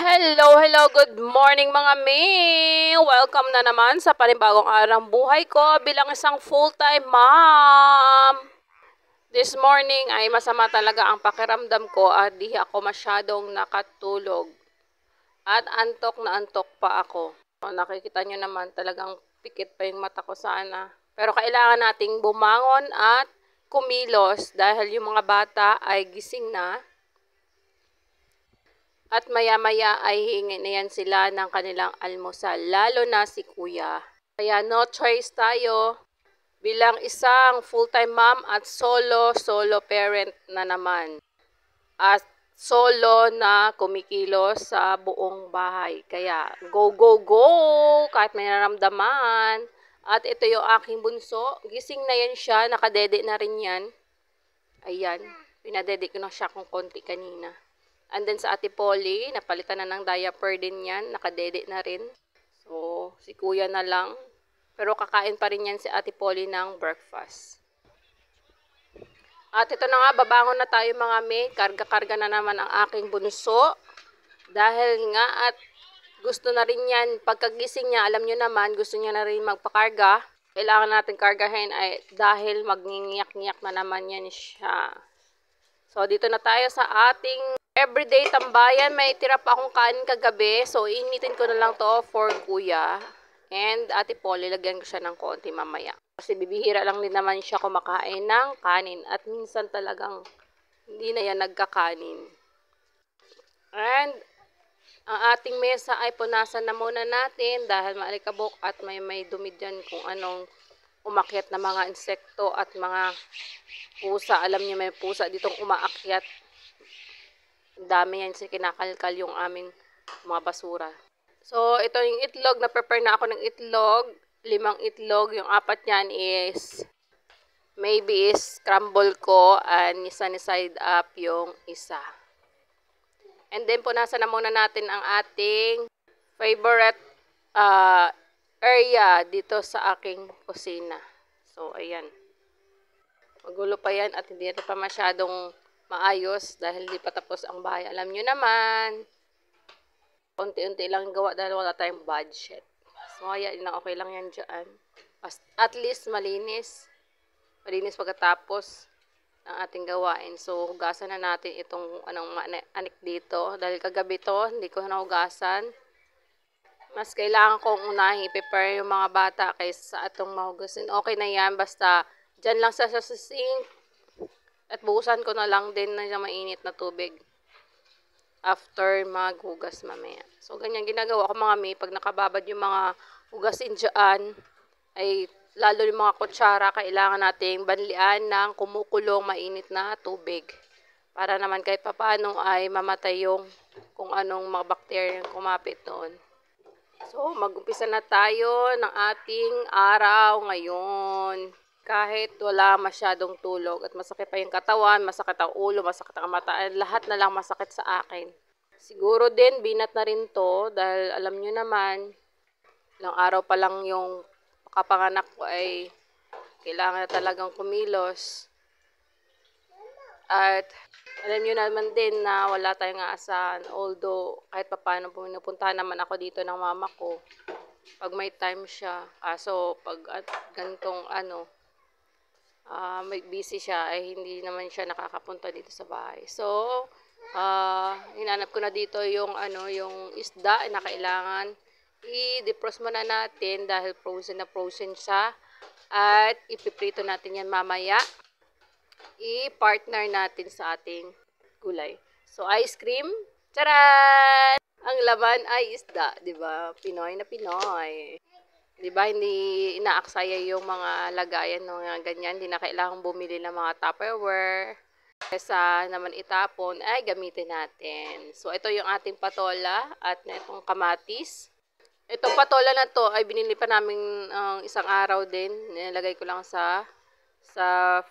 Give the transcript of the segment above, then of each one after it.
Hello, good morning mga May! Welcome na naman sa panibagong araw ng buhay ko bilang isang full-time mom. This morning ay masama talaga ang pakiramdam ko at di ako masyadong nakatulog. At antok na antok pa ako. Nakikita nyo naman talagang pikit pa yung mata ko sana. Pero kailangan nating bumangon at kumilos dahil yung mga bata ay gising na. At maya-maya ay hingi na yan sila ng kanilang almusal, lalo na si kuya. Kaya no choice tayo bilang isang full-time mom at solo parent na naman. At solo na kumikilos sa buong bahay. Kaya go, go, go! Kahit may naramdaman. At ito yung aking bunso. Gising na yan siya, nakadede na rin yan. Ayan, pinadede ko na siya kung konti kanina. And then sa Ate Polly, napalitan na ng diaper din yan. Nakadede na rin. So, si kuya na lang. Pero kakain pa rin yan si Ate Polly ng breakfast. At ito na nga, babangon na tayo mga May. Karga-karga na naman ang aking bunso. Dahil nga at gusto na rin yan. Pagkagising niya, alam nyo naman, gusto niya na rin magpakarga. Kailangan natin kargahin ay dahil magningiyak-ngiyak na naman yan siya. So, dito na tayo sa ating everyday tambayan. May tira pa akong kanin kagabi. So, initin ko na lang to for kuya. And Ate Polly, lagyan ko siya ng konti mamaya. Kasi bibihira lang din naman siya kumakain ng kanin. At minsan talagang hindi na yan nagkakanin. And ang ating mesa ay punasan na muna natin dahil maalikabok at may dumi dyan kung anong umakyat na mga insekto at mga pusa. Alam niyo may pusa ditong umaakyat. Dami yan kasi kinakalkal yung aming mga basura. So, ito yung itlog. Na-prepare na ako ng itlog. 5 itlog. Yung 4 yan is maybe is scramble ko and side up yung isa. And then, punasan na muna natin ang ating favorite area dito sa aking kusina. So, ayan. Magulo pa yan at hindi ito pa masyadong maayos dahil hindi pa tapos ang bahay. Alam nyo naman, unti-unti lang gawa dahil wala tayong budget. So, ayan, okay lang yan dyan. At least malinis. Malinis pagkatapos ng ating gawain. So, hugasan na natin itong anik dito. Dahil kagabi to, hindi ko nahugasan. Mas kailangan kong unahin i-prepare yung mga bata kaysa atong mahugasin. Okay na yan, basta dyan lang sa sink. At buhusan ko na lang din na mainit na tubig after maghugas mamaya. So, ganyan ginagawa ko mga May. Pag nakababad yung mga hugasin dyan, ay lalo yung mga kutsara, kailangan nating banlian ng kumukulong mainit na tubig. Para naman kahit papano ay mamatay yung kung anong mga bacteria yung kumapit doon. So, mag-umpisa na tayo ng ating araw ngayon. Kahit wala masyadong tulog at masakit pa yung katawan, masakit ang ulo, masakit ang mata, lahat na lang masakit sa akin. Siguro din, binat na rin to dahil alam nyo naman, ilang araw pa lang yung kapanganak ko ay kailangan na talagang kumilos. At alam nyo naman din na wala tayong aasahan. Although, kahit pa paano pinupuntahan naman ako dito ng mama ko. Pag may time siya. So, pag gantong may busy siya, ay hindi naman siya nakakapunta dito sa bahay. So, hinanap ko na dito yung isda na kailangan i-defrost muna natin dahil frozen na frozen siya. At ipiprito natin yan mamaya. I-partner natin sa ating gulay. So, ice cream. Charan! Ang laman ay isda, 'di ba? Pinoy na Pinoy. 'Di ba? Hindi inaaksaya yung mga lagayan ng ganyan. Hindi na kailangang bumili ng mga Tupperware. Kesa naman itapon, ay gamitin natin. So, ito yung ating patola at itong kamatis. Itong patola na to ay binili pa namin isang araw din. Nilagay ko lang sa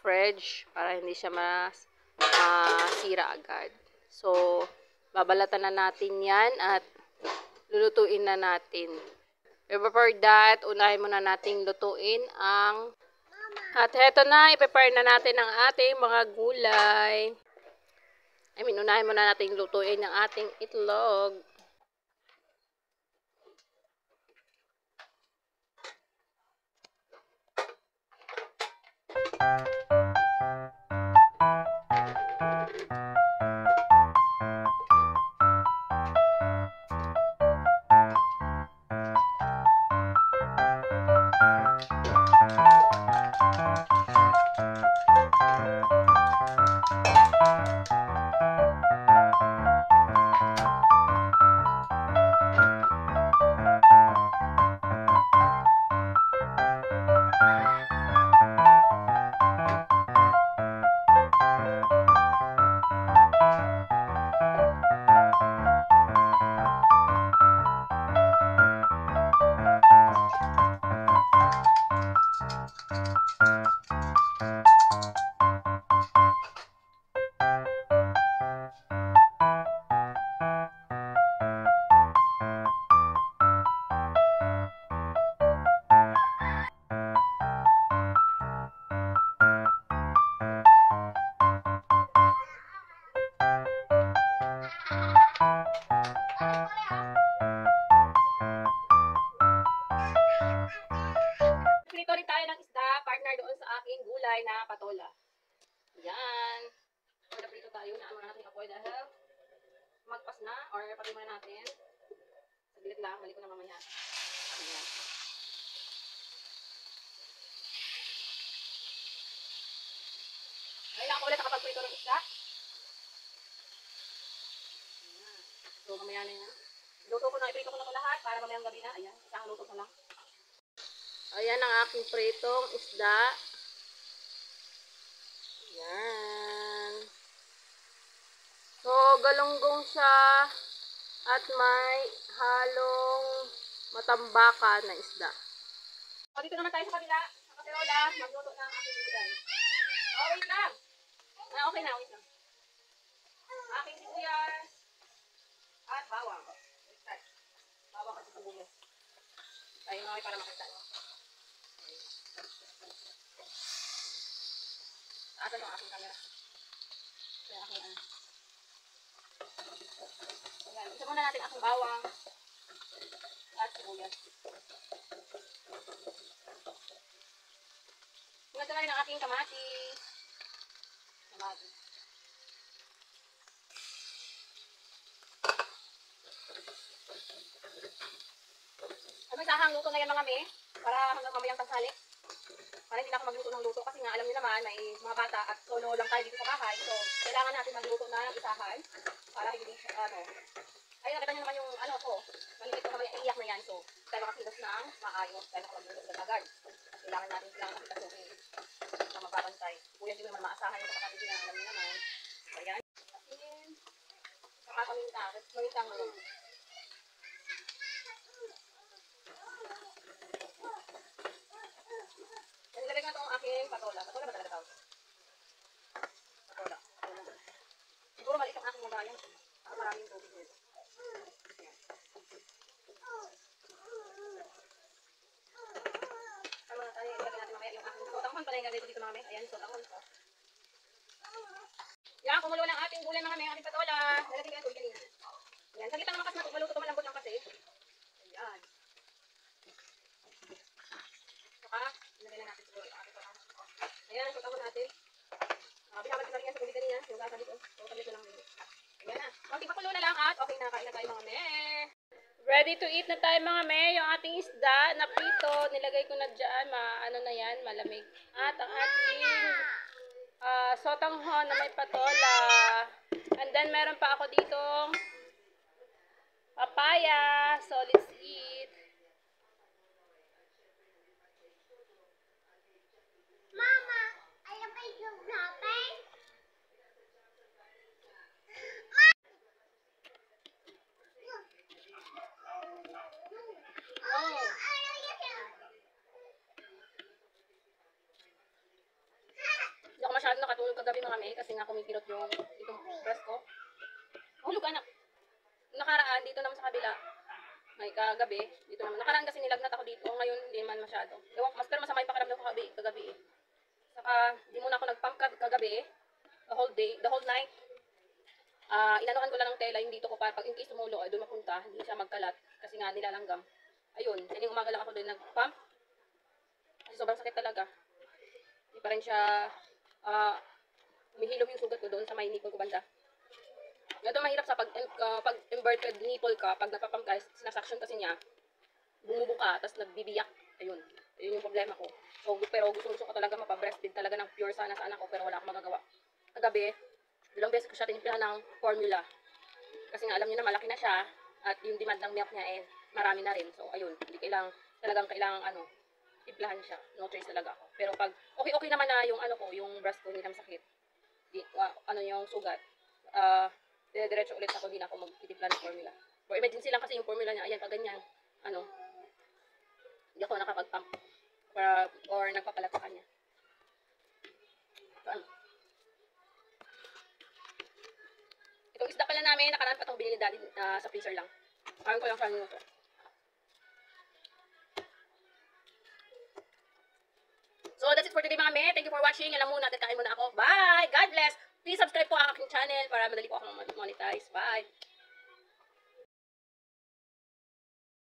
fridge para hindi siya masira agad. So, babalatan na natin yan at lulutuin na natin. Before that, unahin muna nating lutuin ang at heto na, i-prepare na natin ang ating mga gulay. Unahin muna nating lutuin ang ating itlog. Prito rin tayo ng isda, partner doon sa aking gulay na patola. Yan. Prito tayo na ano natin apoy dahil magpas na or pati muna natin. Saglit lang, balik ko na mamaya. Ayan. Ngayon lang ako ulit nakapagprito ng isda. Ayan. So, mamaya na yan. Luto ko na, iprito ko na ito lahat para mamayang gabi na. Ayan, isang luto ko lang. Ayan ang aking pritong isda. Ayan. So, galunggong siya at may halong matambakan na isda. O, dito naman tayo sa kabila. Sa kaserola, magluto na ang aking gulay. Oh, wait lang. Okay na, wait lang. Aking sibuyas at bawang. Bawang at sibuyas. Tayo mga para makita. Asan yung aking camera? Kaya aking ano. Ayan, isa muna natin aking bawang at sibuyas. Tingnan na rin ang aking kamatis. Kamatis. Ano isahang luto na yan mga me? Para hanggang mamayang tanghali. Para hindi na ako magluto ng luto kasi nga alam niyo naman may mga bata at solo lang tayo dito sa bahay. So, kailangan natin magluto na ng isahan para hindi ano. Ayun, nakita niyo naman yung ano ko. Maliit ko mamaya iiyak na yan. So, tayo makakilos ng maayos. Tayo makapagluto sa agad. Kailangan natin silang makikasuhin na mapapantay. Kuya din naman maasahan yung kapatid na alam niyo naman. Ayan. Asin. Saka kamintang mo. Nilagay ko na itong aking patola. Patola ba talaga tawag? Patola. Siguro maliit ang aking magalang. Ako maraming tubig nito. Ayan. Tama na tayo. Ilagay natin mamaya yung aking sotanghon pala yung nilagay ko dito mga may. Ayan, sotanghon ko. Yan, kumulo ng ating gulay mga may. Ating patola. Nilagay ko yung tubig kanina. Ayan, saglit lang naman kasi maluto ito malambot lang kasi. Ayan. Saka, ilagay na natin siguro yung ating patola. Ayan, sotanghon natin. Binabalik ko na rin yan sa kulit kanina. Yung gasa dito. So, sabi ko lang dito. Ayan na. Konting pakulo na lang at okay na. Kain na tayo mga me. Ready to eat na tayo mga me. Yung ating isda na prito. Nilagay ko na dyan. Ano na yan. Malamig. At ang ating sotanghon na may patola. And then meron pa ako ditong papaya. So, let's eat. Mama, alam mo yung wrapper? Hindi ako masyado nakatulog kagabi mga may kasi nga kumikirot yung itong breast ko. Hulog anak. Nakaraan dito naman sa kabila. May kagabi, dito naman. Nakaraan kasi nilagnat ako dito. Ngayon hindi man masyado. Ewan, mas pero masama yung pakiramdam ko kagabi eh. Saka di muna ako nagpump kagabi eh. The whole night. Inanokan ko lang ng tela yung dito ko para pag in case tumulo ay doon mapunta, hindi siya magkalat kasi nga nilalanggam. Ayun, sining umaga lang ako doon nagpump. Kasi sobrang sakit talaga. Hindi pa rin siya, humihilom yung sugat ko doon sa may nipple ko banda. Ito mahirap sa pag inverted nipple ka, pag napapam ka, sinasuction kasi niya, bumubo ka, tapos nagbibiyak. Ayun. Ayun yung problema ko. So, pero gusto ko talaga mapabreastfeed talaga ng pure sana sa anak ko, pero wala akong magagawa. Kagabi, dalawang beses ko siya tinimplahan ng formula. Kasi nga, alam niyo na, malaki na siya, at yung demand ng milk niya, marami na rin. So, ayun, hindi talagang kailangang, timplahan siya. No choice talaga ako. Pero pag, okay naman na yung, yung breast ko, hindi na masakit. Yung sugat. Diretso ulit ako, hindi na ako magtitimpla ng formula. For emergency lang kasi yung formula niya, ayan, pag ganyan, hindi ako nakapag-pump or nagpapalat sa kanya. So, itong isda pala namin, nakaraan pa itong binili daddy sa freezer lang. Ayaw ko lang sa minuto. So, that's it for today mga me. Thank you for watching. Alam muna, kain muna ako. Bye! God bless! Please subscribe po ang aking channel para madali po ako monetize. Bye!